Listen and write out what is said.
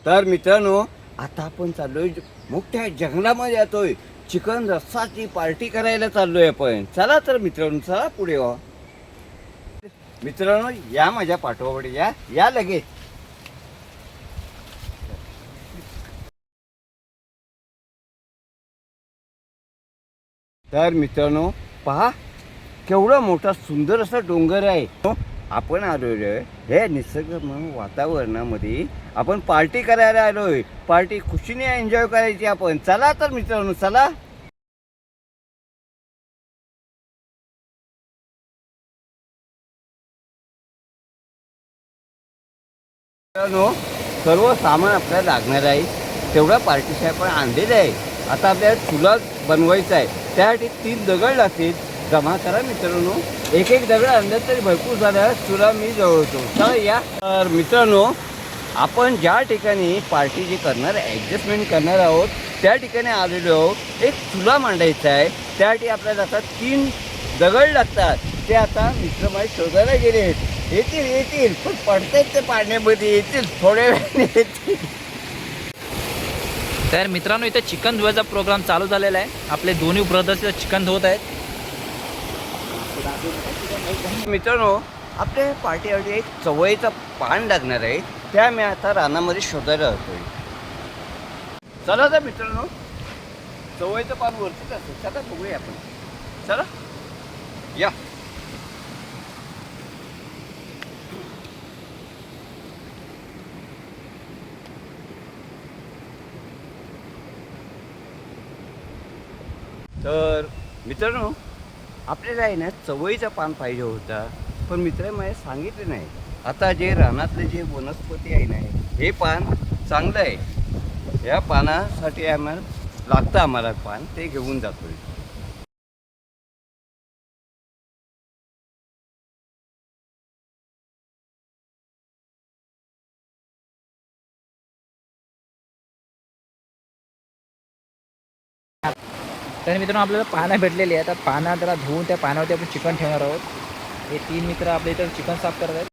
तर मित्रांनो, आता आपण चाललोय मोठ्या जंगलामध्ये येतोय. चिकन रस्साची पार्टी करायला चाललोय आपण. चला तर मित्रांनो, चला पुढे व्हा. मित्रांनो, या माझ्या पाठोपाठी या या लगेच. तर मित्रांनो, पहा केवढा मोठा सुंदर असा डोंगर आहे. आपण आलोय हे निसर्गमय वातावरणामध्ये. आपण पार्टी करायला आलोय. पार्टी खुशीने एन्जॉय करायची आपण. चला तर मित्रांनो, चला. मित्रांनो, सर्व सामान आपल्याला लागणार आहे. तेवढा पार्टीसाठी आपण आणलेलं आहे. आता आपल्याला चुला बनवायचा आहे. त्यासाठी 3 दगड लागतील. जमा करा मित्रांनो. एक एक दगड आणलं तरी भरपूर झालं. चुला मी जवळतो. चला या. तर मित्रांनो, आपण ज्या ठिकाणी पार्टी जी करणार ॲडजस्टमेंट करणार आहोत त्या ठिकाणी आलेलो आहोत. एक चुला मांडायचा आहे. त्यासाठी आपल्याला आता 3 दगड लागतात. ते आता मित्र माझे शोधायला गेले आहेत. येतील पण पडतात ते पाण्यामध्ये. येतील थोड्या वेळाने येतील. तर मित्रांनो, इथे चिकन धुवायचा प्रोग्राम चालू झालेला आहे. आपले दोन्ही ब्रदर्स चिकन धुवत आहेत. मित्रांनो, आपल्या पार्टीसाठी एक चवळीचं पान लागणार आहे. त्या मी आता रानामध्ये शोधायला होतोय. चला तर मित्रांनो, चवळीचं पान वरतीच असतं. चला बघूया आपण. चला या. तर मित्रांनो, आपल्याला आहे ना चवळीचं पान पाहिजे होता. पण मित्र मला सांगितले नाही. आता जे रानातले जे वनस्पती आहे ना, हे पान चांगलं आहे. या पानासाठी आम्हाला पान ते घेऊन जातोय. तर मित्रांनो, आपल्याला पानं भेटलेली आहे. आता पानं त्याला धुवून त्या पानावरती आपण चिकन ठेवणार आहोत. हे 3 मित्र आपल्या इथं चिकन साफ करत आहेत.